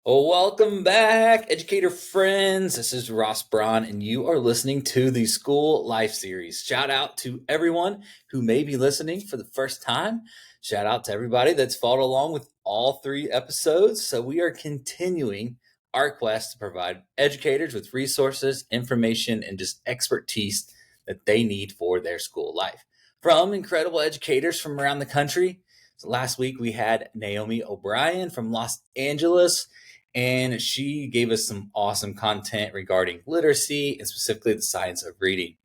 Well, welcome back, educator friends. This is Ross Braun, and you are listening to the School Life Series. Shout out to everyone who may be listening for the first time. Shout out to everybody that's followed along with all 3 episodes. So, we are continuing our quest to provide educators with resources, information, and just expertise that they need for their school life. From incredible educators from around the country. So last week, we had Naomi O'Brien from Los Angeles, and she gave us some awesome content regarding literacy and specifically the science of reading.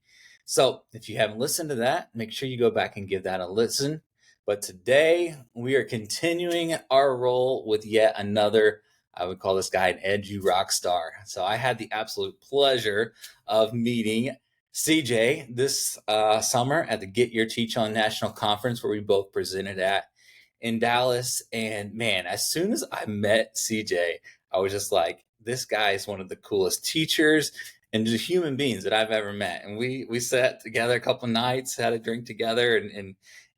So if you haven't listened to that, make sure you go back and give that a listen. But today we are continuing our role with yet another, I would call this guy an edu rock star. So I had the absolute pleasure of meeting CJ this summer at the Get Your Teach On National Conference, where we both presented at in Dallas. And man, as soon as I met CJ, I was just like, this guy is one of the coolest teachers and just human beings that I've ever met. And we sat together a couple nights, had a drink together,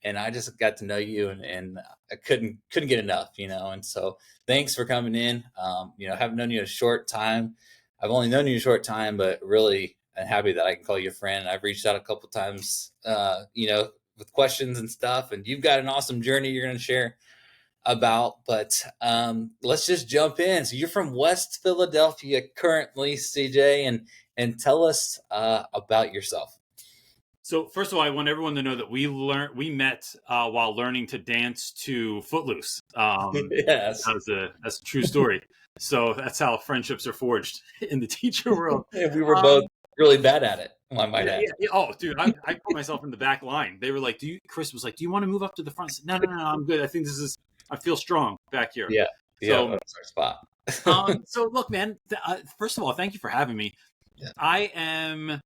and I just got to know you, and I couldn't get enough, And so thanks for coming in. I haven't known you a short time. I've only known you a short time, but really I'm happy that I can call you a friend. I've reached out a couple times, with questions and stuff, and you've got an awesome journey you're going to share about, but let's just jump in. So you're from West Philadelphia currently, CJ, and tell us about yourself. So first of all, I want everyone to know that we met while learning to dance to Footloose. Yes, that's a true story. So that's how friendships are forged in the teacher world. We were both really bad at it, I might add. Yeah. Oh, dude, I put myself in the back line. They were like, Chris was like, do you want to move up to the front? I said, no, I'm good. I feel strong back here. Yeah, so, that's our spot. So look, man, first of all, thank you for having me. Yeah. I am,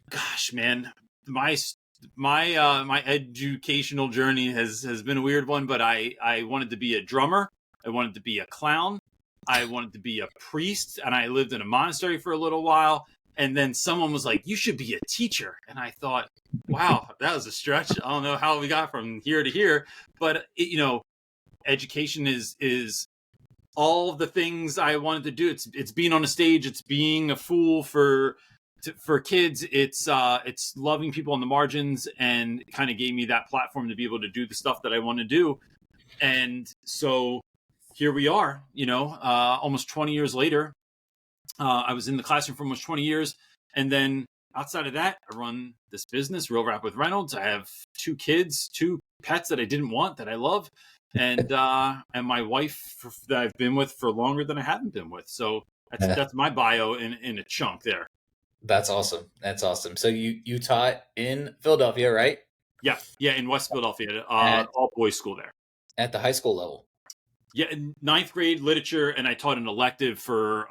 gosh, man, my educational journey has been a weird one, but I wanted to be a drummer. I wanted to be a clown. I wanted to be a priest, and I lived in a monastery for a little while. And then someone was like, you should be a teacher. And I thought, wow, that was a stretch. I don't know how we got from here to here, but education is all of the things I wanted to do. It's being on a stage. It's being a fool for kids. It's loving people on the margins, and kind of gave me that platform to be able to do the stuff that I want to do. And so here we are, almost 20 years later. I was in the classroom for almost 20 years. And then outside of that, I run this business, Real Rap with Reynolds. I have 2 kids, 2 pets that I didn't want, that I love. And my wife that I've been with for longer than I haven't been with. So that's my bio in a chunk there. That's awesome. So you taught in Philadelphia, right? Yeah, in West Philadelphia, all boys school there. At the high school level. Yeah, in 9th grade literature, and I taught an elective for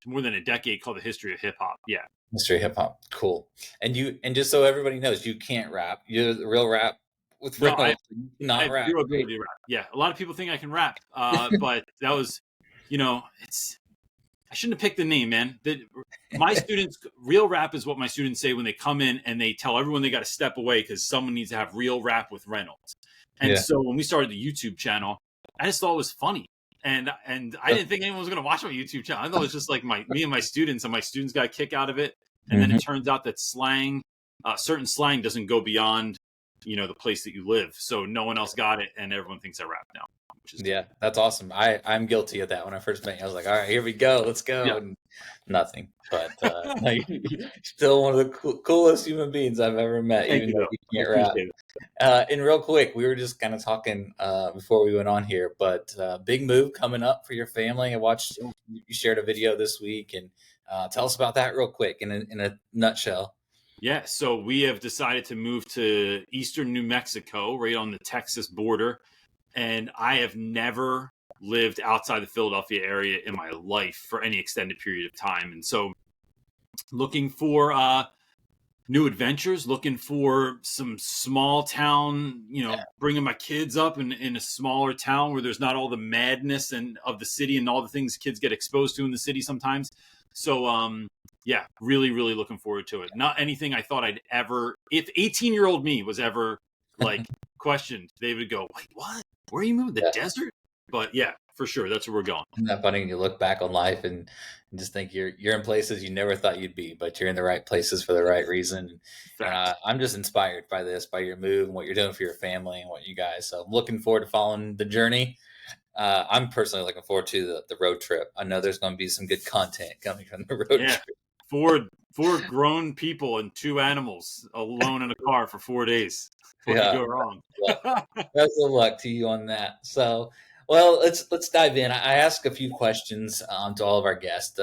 more than a decade called the history of hip hop. Yeah, history of hip hop. Cool. And just so everybody knows, you can't rap. You're the Real Rap with Reynolds, not rap. Zero ability to rap. Yeah, a lot of people think I can rap, but that was, I shouldn't have picked the name, man. My students, Real Rap is what my students say when they come in, and they tell everyone they got to step away because someone needs to have Real Rap with Reynolds. And so when we started the YouTube channel, I just thought it was funny. And I didn't think anyone was going to watch my YouTube channel. I thought it was just like me and my students got a kick out of it. And then it turns out that slang, certain slang doesn't go beyond, the place that you live. So no one else got it, and everyone thinks I rap now. Yeah, that's awesome. I'm guilty of that. When I first met you, I was like, all right, here we go. Let's go. Yeah. And nothing. But you're still one of the coolest human beings I've ever met, even though you can't rap. And real quick, we were just kind of talking before we went on here, but big move coming up for your family. I watched you shared a video this week, and tell us about that real quick in a nutshell. Yeah, so we have decided to move to eastern New Mexico, right on the Texas border. And I have never lived outside the Philadelphia area in my life for any extended period of time. And so looking for new adventures, looking for some small town, bringing my kids up in a smaller town where there's not all the madness of the city and all the things kids get exposed to in the city sometimes. So, really, really looking forward to it. Not anything I thought I'd ever, if 18-year-old me was ever questioned, they would go, wait, what? Where are you moving? The desert? But yeah, for sure. That's where we're going. Isn't that funny when you look back on life and just think you're in places you never thought you'd be, but you're in the right places for the right reason. And Fact. I'm just inspired by this, by your move and what you're doing for your family and what you guys. So I'm looking forward to following the journey. I'm personally looking forward to the road trip. I know there's going to be some good content coming from the road Yeah. trip. Four grown people and two animals alone in a car for 4 days. What could Yeah. go wrong? Best of luck to you on that. So, well, let's dive in. I ask a few questions to all of our guests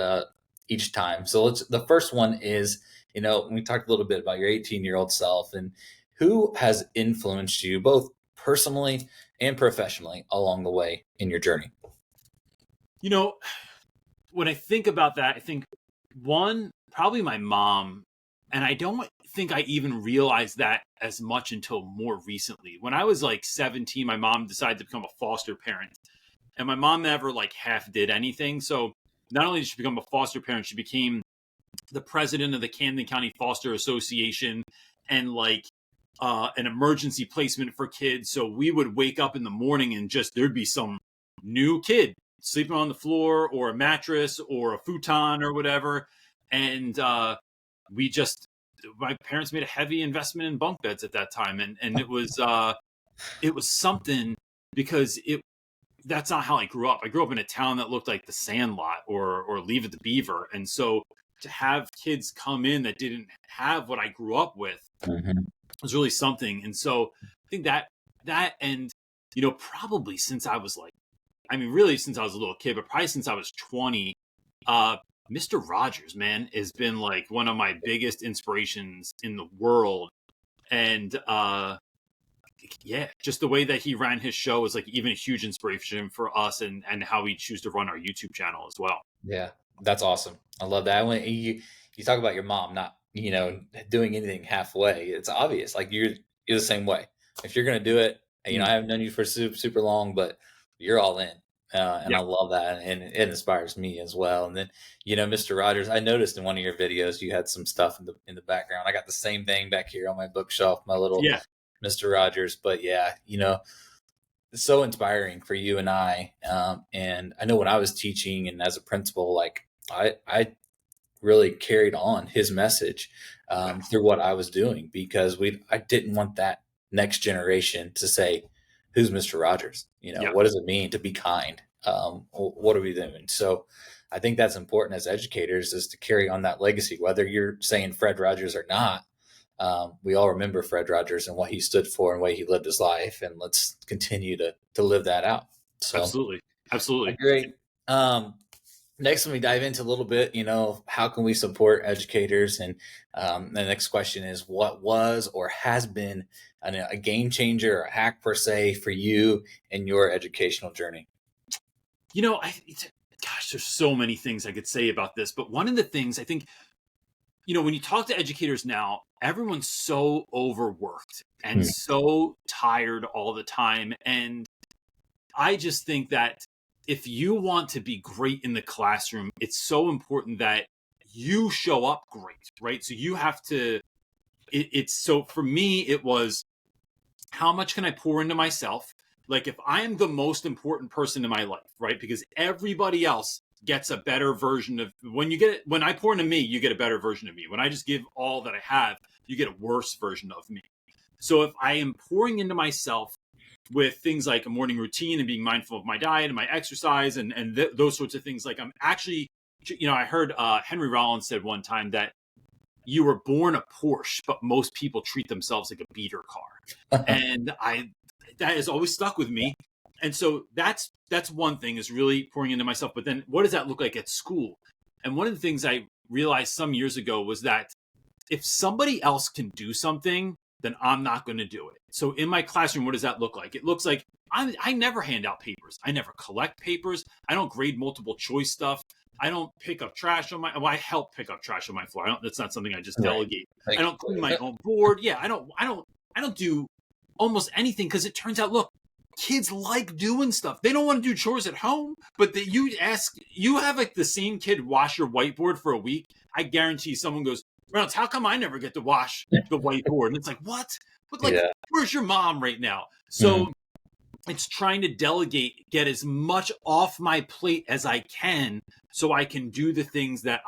each time. So the first one is, we talked a little bit about your 18-year-old self and who has influenced you both personally and professionally along the way in your journey. When I think about that, I think one, probably my mom. And I don't think I even realized that as much until more recently. When I was like 17, my mom decided to become a foster parent. And my mom never like half did anything. So not only did she become a foster parent, she became the president of the Camden County Foster Association and like an emergency placement for kids. So we would wake up in the morning and just there'd be some new kid sleeping on the floor or a mattress or a futon or whatever. And my parents made a heavy investment in bunk beds at that time. And it was something because that's not how I grew up. I grew up in a town that looked like the Sandlot or Leave It to Beaver. And so to have kids come in that didn't have what I grew up with was really something. And so I think that and, probably since I was really since I was a little kid, but probably since I was 20, Mr. Rogers, man, has been like one of my biggest inspirations in the world. And, just the way that he ran his show is like even a huge inspiration for us and how we choose to run our YouTube channel as well. Yeah, that's awesome. I love that. When you talk about your mom not, doing anything halfway, it's obvious. Like you're the same way. If you're going to do it, I haven't known you for super long, but you're all in. And I love that. And it inspires me as well. And then, Mr. Rogers, I noticed in one of your videos, you had some stuff in the background. I got the same thing back here on my bookshelf, my little Mr. Rogers. But yeah, it's so inspiring for you and I. And I know when I was teaching and as a principal, like I really carried on his message through what I was doing because I didn't want that next generation to say, who's Mr. Rogers? What does it mean to be kind? What are we doing? So I think that's important as educators is to carry on that legacy, whether you're saying Fred Rogers or not. We all remember Fred Rogers and what he stood for and the way he lived his life. And let's continue to live that out. So Absolutely. Great. Next, when we dive into a little bit, how can we support educators? And the next question is, what was or has been a game changer or a hack per se for you in your educational journey? There's so many things I could say about this, but one of the things I think, when you talk to educators now, everyone's so overworked and so tired all the time. And I just think that if you want to be great in the classroom, it's so important that you show up great, right? So you have to, so for me, it was how much can I pour into myself? Like if I am the most important person in my life, right? Because everybody else gets a better version of when I pour into me, you get a better version of me. When I just give all that I have, you get a worse version of me. So if I am pouring into myself with things like a morning routine and being mindful of my diet and my exercise and those sorts of things, like I'm actually, I heard Henry Rollins said one time that you were born a Porsche, but most people treat themselves like a beater car. And that has always stuck with me. And so that's one thing, is really pouring into myself. But then what does that look like at school? And one of the things I realized some years ago was that if somebody else can do something, then I'm not going to do it. So in my classroom, what does that look like? It looks like I never hand out papers. I never collect papers. I don't grade multiple choice stuff. I don't pick up trash I help pick up trash on my floor. That's not something I just delegate. I don't clean my own board. Yeah. I don't do almost anything, because it turns out, look, kids like doing stuff. They don't want to do chores at home, but you have like the same kid wash your whiteboard for a week. I guarantee someone goes, Reynolds, how come I never get to wash the whiteboard? And it's like, what? But where's your mom right now? So it's trying to delegate, get as much off my plate as I can, so I can do the things that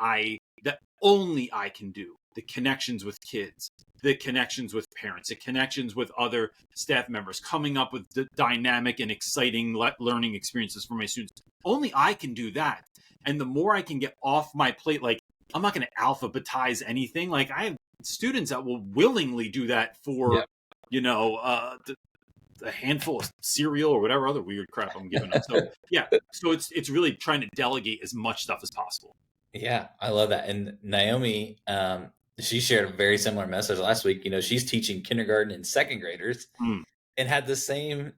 only I can do. The connections with kids, the connections with parents, the connections with other staff members, coming up with the dynamic and exciting learning experiences for my students. Only I can do that. And the more I can get off my plate, like, I'm not going to alphabetize anything. Like, I have students that will willingly do that for, a handful of cereal or whatever other weird crap I'm giving them. So yeah, so it's really trying to delegate as much stuff as possible. Yeah, I love that. And Naomi, she shared a very similar message last week. She's teaching kindergarten and second graders Mm. and had the same,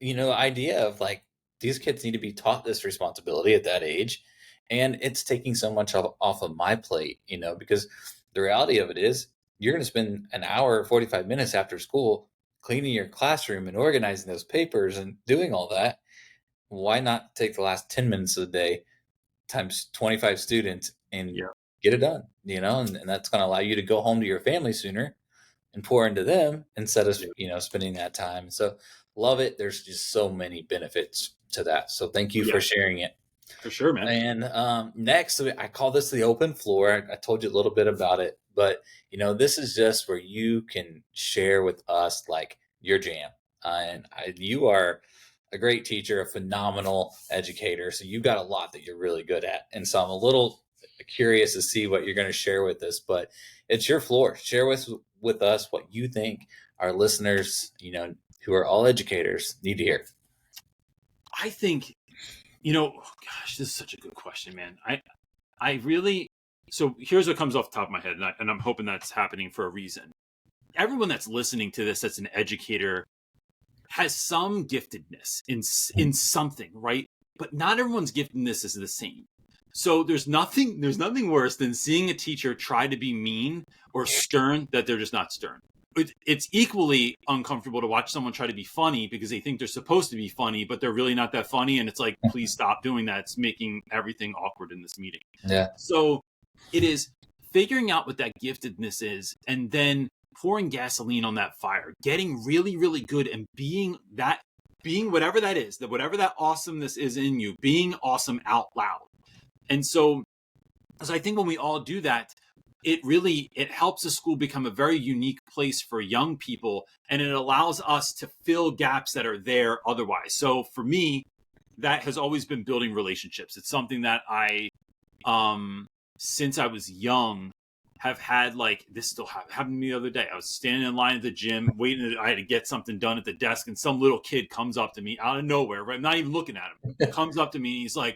idea of like, these kids need to be taught this responsibility at that age. And it's taking so much off of my plate, because the reality of it is you're going to spend an hour, 45 minutes after school cleaning your classroom and organizing those papers and doing all that. Why not take the last 10 minutes of the day times 25 students and Yeah. get it done, and that's going to allow you to go home to your family sooner and pour into them instead of, spending that time. So love it. There's just so many benefits to that. So thank you for sharing it. For sure, man. And next, I call this the open floor. I told you a little bit about it, but this is just where you can share with us like your jam. You are a great teacher, a phenomenal educator. So you've got a lot that you're really good at. And so I'm a little curious to see what you're going to share with us, but it's your floor. Share with us what you think our listeners, who are all educators, need to hear. I think, gosh, this is such a good question, man. I really, so here's what comes off the top of my head, and I'm hoping that's happening for a reason. Everyone that's listening to this that's an educator has some giftedness in something, right? But not everyone's giftedness is the same. So there's nothing worse than seeing a teacher try to be mean or stern that they're just not stern. It's equally uncomfortable to watch someone try to be funny because they think they're supposed to be funny, but they're really not that funny. And it's like, please stop doing that. It's making everything awkward in this meeting. Yeah. So it is figuring out what that giftedness is and then pouring gasoline on that fire, getting really, really good and being whatever that is, whatever that awesomeness is in you, being awesome out loud. And so I think when we all do that, it helps the school become a very unique place for young people, and it allows us to fill gaps that are there otherwise. So for me, that has always been building relationships. It's something that I, since I was young, have had. Like, this still happened to me the other day. I was standing in line at the gym, waiting. I had to get something done at the desk, and some little kid comes up to me out of nowhere. Right? I'm not even looking at him. Comes up to me, and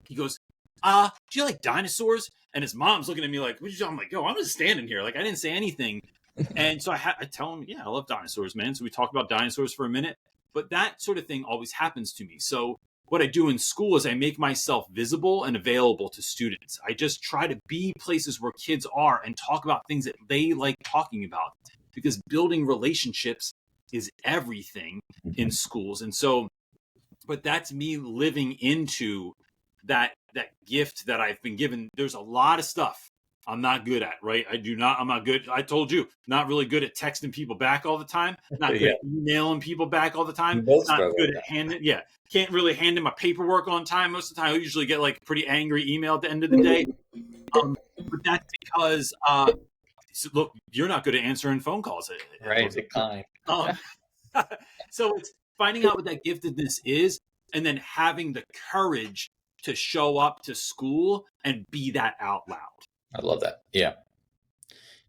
he goes, do you like dinosaurs? And his mom's looking at me like, what you? I'm like, yo, I'm just standing here. Like, I didn't say anything. And so I tell him, yeah, I love dinosaurs, man. So we talk about dinosaurs for a minute. But that sort of thing always happens to me. So what I do in school is I make myself visible and available to students. I just try to be places where kids are and talk about things that they like talking about, because building relationships is everything in schools. And so, but that's me living into that gift that I've been given. There's a lot of stuff I'm not good at, right? I'm not good. I told you, not really good at texting people back all the time. Not good at emailing people back all the time. Not good at can't really hand in my paperwork on time. Most of the time I usually get like a pretty angry email at the end of the day. But that's because, look, you're not good at answering phone calls. Right, decline. So it's finding out what that giftedness is and then having the courage to show up to school and be that out loud. I love that. Yeah.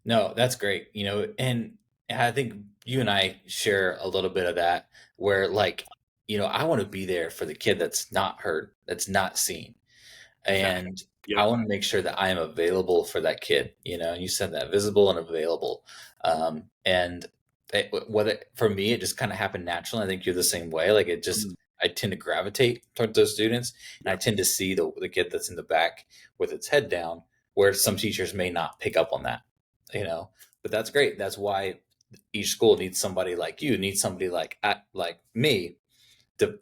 No, that's great. And I think you and I share a little bit of that where like, I want to be there for the kid that's not heard, that's not seen. And I want to make sure that I am available for that kid, you said that, visible and available. And for me, it just kind of happened naturally. I think you're the same way. Like it just, I tend to gravitate toward those students, and I tend to see the kid that's in the back with its head down, where some teachers may not pick up on that, but that's great. That's why each school needs somebody like you, needs somebody like me to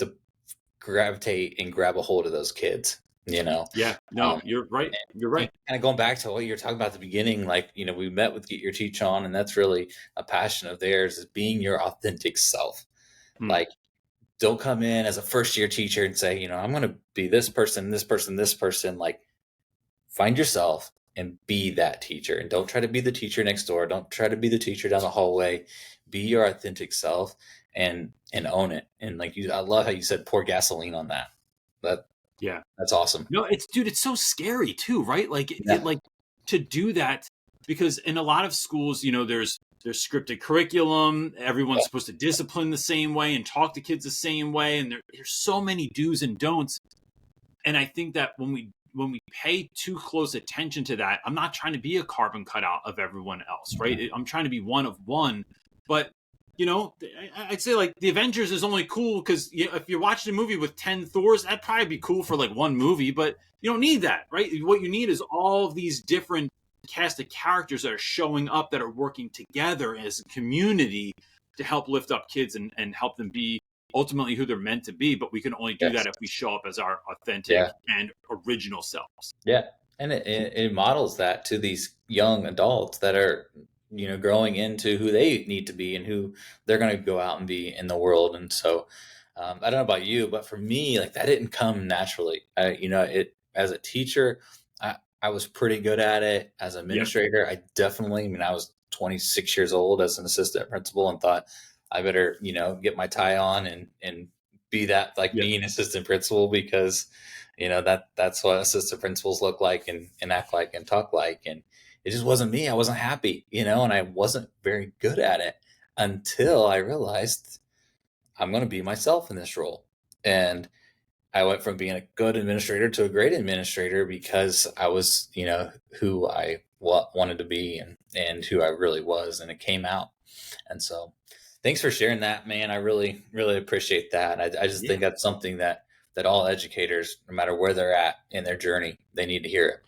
gravitate and grab a hold of those kids, Yeah, no, you're right. You're right. Kind of going back to what you were talking about at the beginning, like, we met with Get Your Teach On, and that's really a passion of theirs, is being your authentic self. Like, don't come in as a first year teacher and say, I'm going to be this person, this person, this person. Like, find yourself and be that teacher, and don't try to be the teacher next door. Don't try to be the teacher down the hallway. Be your authentic self and own it. And like I love how you said pour gasoline on that. Yeah. That's awesome. No, it's so scary too, right? Like Yeah. like to do that, because in a lot of schools, there's scripted curriculum. Everyone's supposed to discipline the same way and talk to kids the same way, and there's so many do's and don'ts. And I think that when we pay too close attention to that, I'm not trying to be a carbon cutout of everyone else, right? Mhm. I'm trying to be one of one. But I'd say like the Avengers is only cool because if you're watching a movie with 10 Thors, that'd probably be cool for like one movie, but you don't need that, right? What you need is all of these different cast of characters that are showing up, that are working together as a community to help lift up kids and help them be ultimately who they're meant to be. But we can only do Yes. that if we show up as our authentic Yeah. and original selves. Yeah. And it models that to these young adults that are, growing into who they need to be and who they're going to go out and be in the world. And so, I don't know about you, but for me, like that didn't come naturally. As a teacher, I was pretty good at it. As an Yeah. administrator, I was 26 years old as an assistant principal and thought I better, get my tie on and be that, like, Yeah. be an assistant principal, because that's what assistant principals look like and act like and talk like. And it just wasn't me. I wasn't happy, and I wasn't very good at it until I realized I'm going to be myself in this role. And I went from being a good administrator to a great administrator because I was, who I wanted to be and who I really was. And it came out. And so thanks for sharing that, man. I really, really appreciate that. I just Yeah. think that's something that all educators, no matter where they're at in their journey, they need to hear it.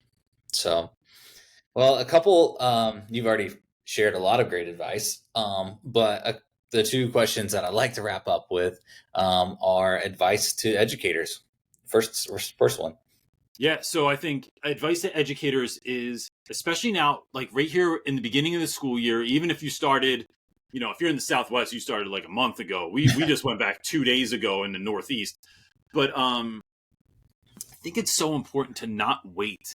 So, well, you've already shared a lot of great advice. But the two questions that I like to wrap up with are advice to educators. First one. Yeah, so I think advice to educators is, especially now, like right here in the beginning of the school year, even if you started, if you're in the Southwest, you started like a month ago. We just went back 2 days ago in the Northeast. But I think it's so important to not wait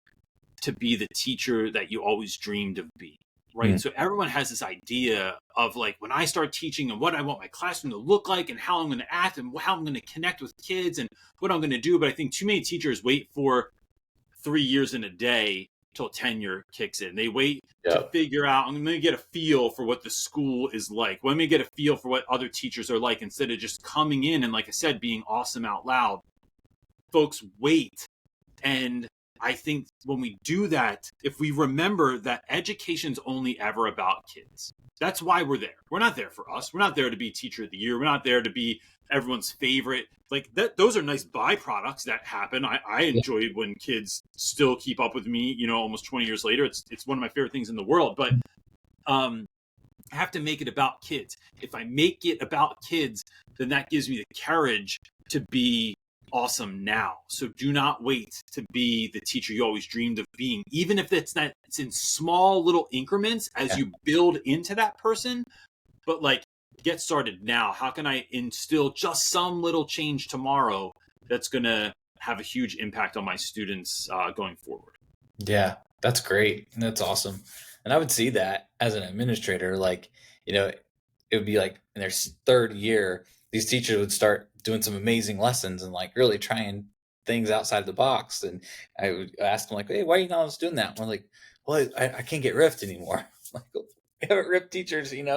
to be the teacher that you always dreamed of being, right? Mm, So everyone has this idea of like when I start teaching and what I want my classroom to look like and how I'm going to act and how I'm going to connect with kids and what I'm going to do. But I think too many teachers wait for 3 years in a day till tenure kicks in. They wait to yeah. figure out, I'm going to get a feel for what the school is like. Let me get a feel for what other teachers are like, instead of just coming in and, like I said, being awesome out loud. Folks wait. And I think when we do that, if we remember that education's only ever about kids, that's why we're there. We're not there for us. We're not there to be teacher of the year. We're not there to be everyone's favorite. Like that, those are nice byproducts that happen. I Yeah. enjoy it when kids still keep up with me, almost 20 years later. It's one of my favorite things in the world. But I have to make it about kids. If I make it about kids, then that gives me the courage to be awesome now. So do not wait to be the teacher you always dreamed of being, even if it's in small little increments as you build into that person. But like, get started now. How can I instill just some little change tomorrow that's going to have a huge impact on my students going forward? Yeah, that's great. That's awesome. And I would see that as an administrator, like, it would be like in their third year, these teachers would start doing some amazing lessons and like really trying things outside the box. And I would ask them like, hey, why are you not just doing that? And we're like, well, I can't get riffed anymore. Like, we haven't ripped teachers, and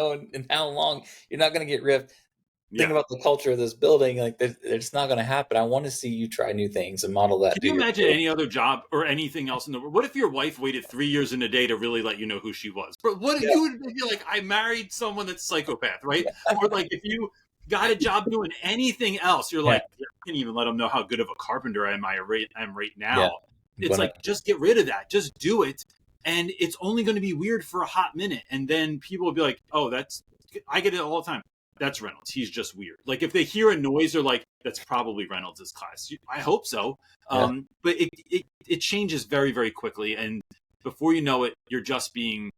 how long you're not going to get riffed. Think Yeah. about the culture of this building. Like, it's not going to happen. I want to see you try new things and model that Can to you your imagine kids. any other job or anything else in the world? What if your wife waited 3 years in a day to really let you know who she was? But what Yeah. you would be like, I married someone that's psychopath, right? Or like if you got a job doing anything else, you're Yeah. like, I can't even let them know how good of a carpenter I am. I'm right Yeah. now. I'm It's gonna, like, just get rid of that. Just do it. And it's only going to be weird for a hot minute. And then people will be like, oh, I get it all the time. That's Reynolds. He's just weird. Like if they hear a noise, they're like, that's probably Reynolds' class. I hope so. yeah. But it changes very, very quickly. And before you know it, you're just being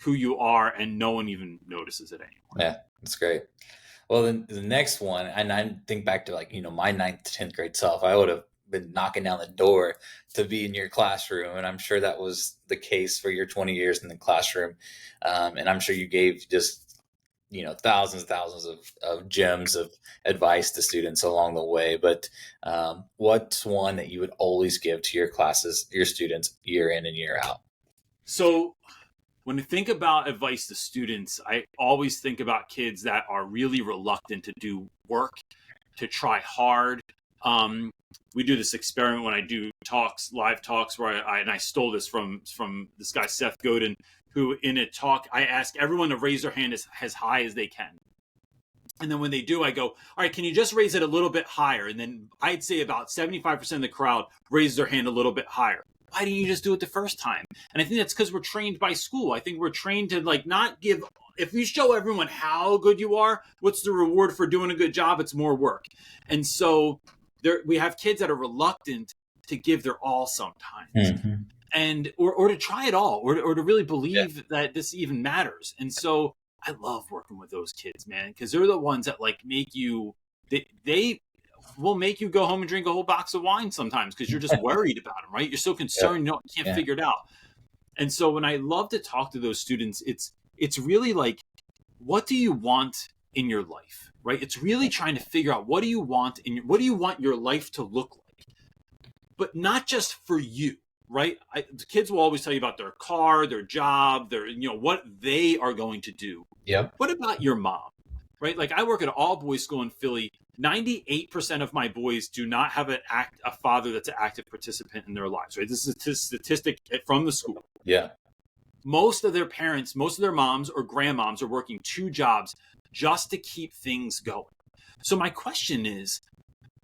who you are and no one even notices it anymore. Yeah, that's great. Well, then the next one, and I think back to like, my ninth to 10th grade self, I would have been knocking down the door to be in your classroom. And I'm sure that was the case for your 20 years in the classroom. And I'm sure you gave just, thousands and thousands of gems of advice to students along the way. But what's one that you would always give to your classes, your students, year in and year out? So when I think about advice to students, I always think about kids that are really reluctant to do work, to try hard. Um, we do this experiment when I do talks, live talks, where I stole this from this guy Seth Godin, who in a talk I ask everyone to raise their hand as high as they can. And then when they do, I go, all right, can you just raise it a little bit higher? And then I'd say about 75% of the crowd raise their hand a little bit higher. Why didn't you just do it the first time? And I think that's because we're trained by school. I think we're trained to like not give, if you show everyone how good you are, what's the reward for doing a good job? It's more work. And so we have kids that are reluctant to give their all sometimes. Mm-hmm. And or to try it all, or to really Yeah. believe that this even matters. And so I love working with those kids, man, because they're the ones that like make you. They will make you go home and drink a whole box of wine sometimes because you're just worried about them, right? You're so concerned, you can't Yeah. figure it out. And so when I love to talk to those students, it's really like, what do you want in your life, right? It's really trying to figure out what do you want what do you want your life to look like, but not just for you. Right, the kids will always tell you about their car, their job, their what they are going to do. Yep. What about your mom? Right, like I work at an all boys school in Philly. 98% of my boys do not have a father that's an active participant in their lives. Right, this is a statistic from the school. Yeah. Most of their parents, most of their moms or grandmoms are working 2 jobs just to keep things going. So my question is,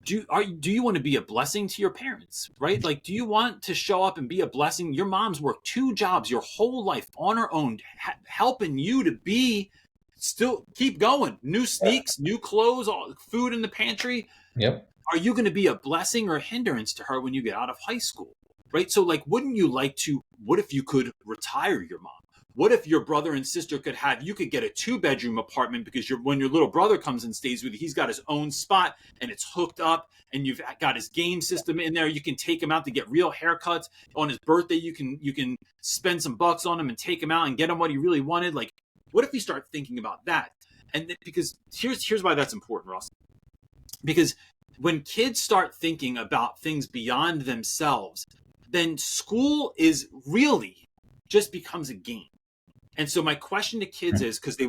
do you want to be a blessing to your parents, right? Like, do you want to show up and be a blessing? Your mom's worked 2 jobs your whole life on her own, helping you to be still keep going. New sneaks, new clothes, all food in the pantry. Yep. Are you going to be a blessing or a hindrance to her when you get out of high school, right? So, like, wouldn't you like to? What if you could retire your mom? What if your brother and sister you could get a 2-bedroom apartment because when your little brother comes and stays with you, he's got his own spot and it's hooked up and you've got his game system in there. You can take him out to get real haircuts on his birthday. You can spend some bucks on him and take him out and get him what he really wanted. Like, what if we start thinking about that? And because here's why that's important, Ross. Because when kids start thinking about things beyond themselves, then school is really just becomes a game. And so my question to kids is, because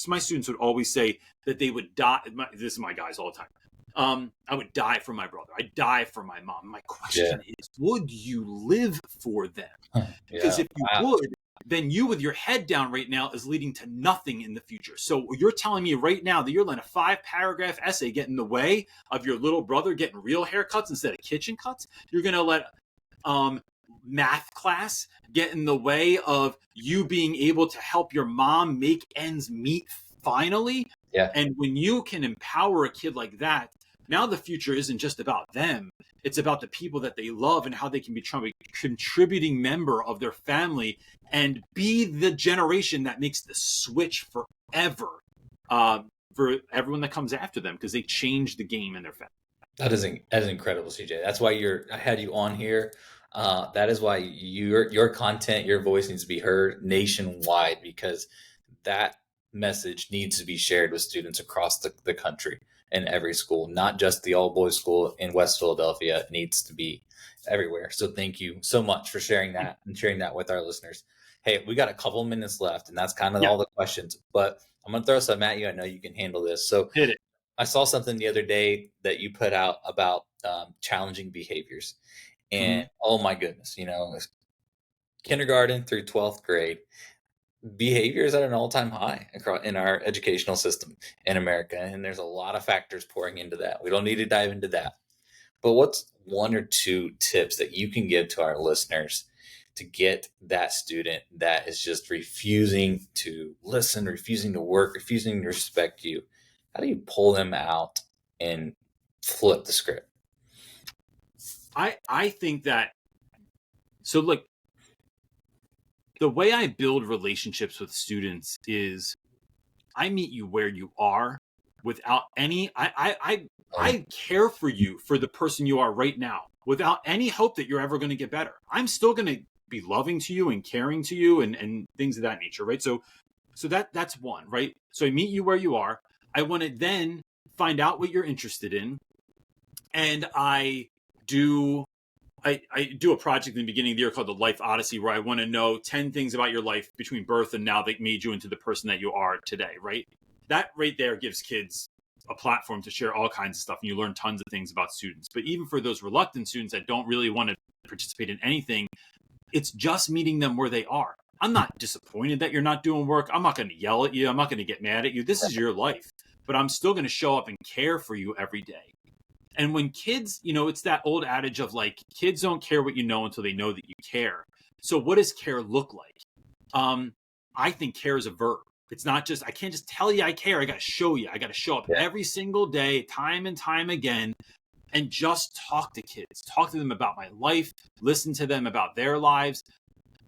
my students would always say that they would die. This is my guys all the time. I would die for my brother. I'd die for my mom. My question is, would you live for them? Because if you would, then you with your head down right now is leading to nothing in the future. So you're telling me right now that you're letting a 5-paragraph essay get in the way of your little brother getting real haircuts instead of kitchen cuts? You're going to let math class get in the way of you being able to help your mom make ends meet finally? Yeah. And when you can empower a kid like that, now the future isn't just about them. It's about the people that they love and how they can become a contributing member of their family and be the generation that makes the switch forever for everyone that comes after them, because they change the game in their family. That is incredible, CJ. That's why I had you on here. That is why your content, your voice needs to be heard nationwide, because that message needs to be shared with students across the country in every school, not just the all boys school in West Philadelphia. It needs to be everywhere. So thank you so much for sharing that and sharing that with our listeners. Hey, we got a couple minutes left, and that's kind of all the questions, but I'm going to throw some at you. I know you can handle this. So Hit it. I saw something the other day that you put out about challenging behaviors. And oh my goodness, kindergarten through 12th grade, behavior is at an all-time high in our educational system in America. And there's a lot of factors pouring into that. We don't need to dive into that. But what's 1 or 2 tips that you can give to our listeners to get that student that is just refusing to listen, refusing to work, refusing to respect you? How do you pull them out and flip the script? I think that, so look, the way I build relationships with students is I meet you where you are, without any, I care for you for the person you are right now without any hope that you're ever going to get better. I'm still going to be loving to you and caring to you and things of that nature, right? So that's one, right? So I meet you where you are. I want to then find out what you're interested in, and do I do a project in the beginning of the year called the Life Odyssey, where I want to know 10 things about your life between birth and now that made you into the person that you are today, right? That right there gives kids a platform to share all kinds of stuff, and you learn tons of things about students. But even for those reluctant students that don't really want to participate in anything, it's just meeting them where they are. I'm not disappointed that you're not doing work. I'm not going to yell at you. I'm not going to get mad at you. This is your life, but I'm still going to show up and care for you every day. And when kids, it's that old adage of like, kids don't care what you know until they know that you care. So what does care look like? I think care is a verb. It's not just, I can't just tell you I care. I got to show you. I got to show up every single day, time and time again, and just talk to kids, talk to them about my life, listen to them about their lives.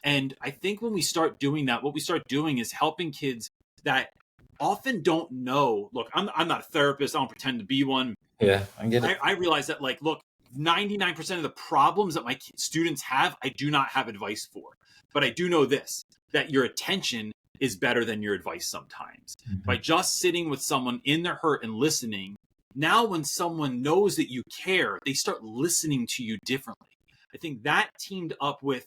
And I think when we start doing that, what we start doing is helping kids that often don't know. Look, I'm not a therapist. I don't pretend to be one. Yeah, I get it. I realize that, like, look, 99% of the problems that my students have, I do not have advice for. But I do know this, that your attention is better than your advice sometimes. Mm-hmm. By just sitting with someone in their hurt and listening, now when someone knows that you care, they start listening to you differently. I think that teamed up with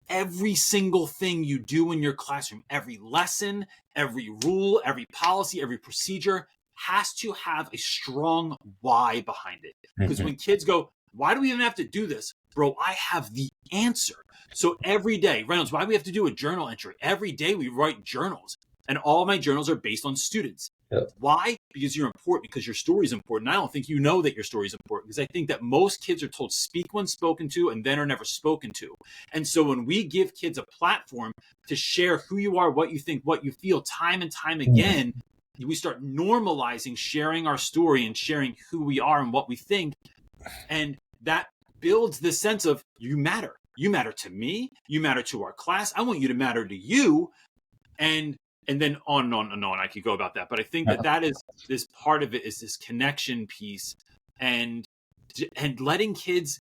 every single thing you do in your classroom, every lesson, every rule, every policy, every procedure has to have a strong why behind it. Because when kids go, why do we even have to do this? Bro, I have the answer. So every day, Reynolds, why do we have to do a journal entry? Every day we write journals, and all my journals are based on students. Yep. Why? Because you're important, because your story is important. I don't think you know that your story is important, because I think that most kids are told speak when spoken to and then are never spoken to. And so when we give kids a platform to share who you are, what you think, what you feel time and time again, we start normalizing sharing our story and sharing who we are and what we think. And that builds this sense of you matter. You matter to me. You matter to our class. I want you to matter to you. And then on and on and on. I could go about that. But I think that is this part of it, is this connection piece, and letting kids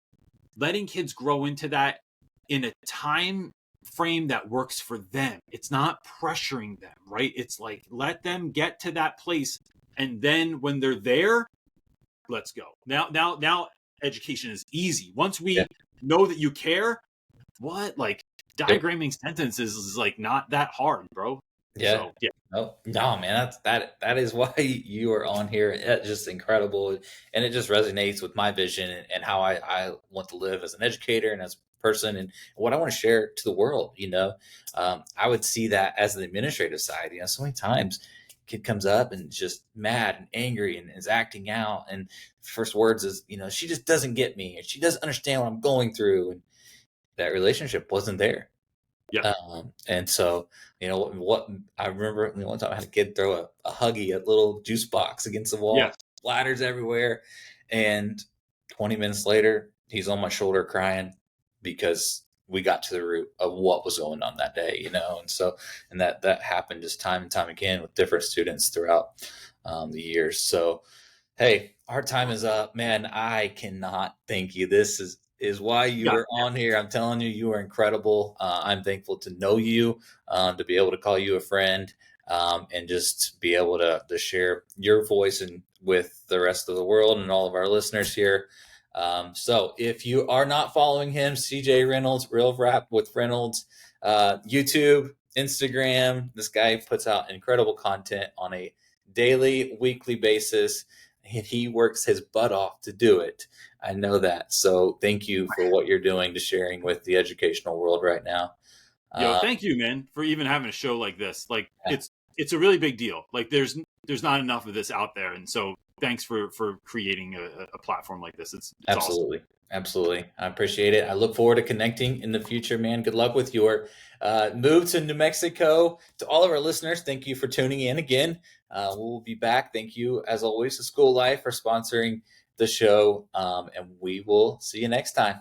grow into that in a time frame that works for them. It's not pressuring them, right? It's like, let them get to that place, and then when they're there, let's go. Now education is easy. Once we know that you care, like diagramming sentences is like not that hard, bro. Yeah. So, yeah. No, man, that is why you are on here. It's just incredible. And it just resonates with my vision and how I want to live as an educator and as a person and what I want to share to the world. I would see that as the administrative side. So many times kid comes up and just mad and angry and is acting out. And first words is, she just doesn't get me. And she doesn't understand what I'm going through. And that relationship wasn't there. Yeah. And so, what I remember one time I had a kid throw a Huggy, a little juice box against the wall, splatters everywhere. And 20 minutes later, he's on my shoulder crying because we got to the root of what was going on that day, And so, and that happened just time and time again with different students throughout the years. So, hey, our time is up, man. I cannot thank you. This is why you are on here. I'm telling you, you are incredible. I'm thankful to know you, to be able to call you a friend, and just be able to share your voice and with the rest of the world and all of our listeners here. So if you are not following him, CJ Reynolds, Real Rap with Reynolds, YouTube, Instagram, this guy puts out incredible content on a daily, weekly basis. And he works his butt off to do it. I know that. So thank you for what you're doing to sharing with the educational world right now. Yo, thank you, man, for even having a show like this. Like it's a really big deal. Like there's not enough of this out there. And so thanks for creating a platform like this. It's absolutely. Awesome. Absolutely. I appreciate it. I look forward to connecting in the future, man. Good luck with your move to New Mexico. To all of our listeners, thank you for tuning in again. We'll be back. Thank you, as always, to School Life for sponsoring the show. And we will see you next time.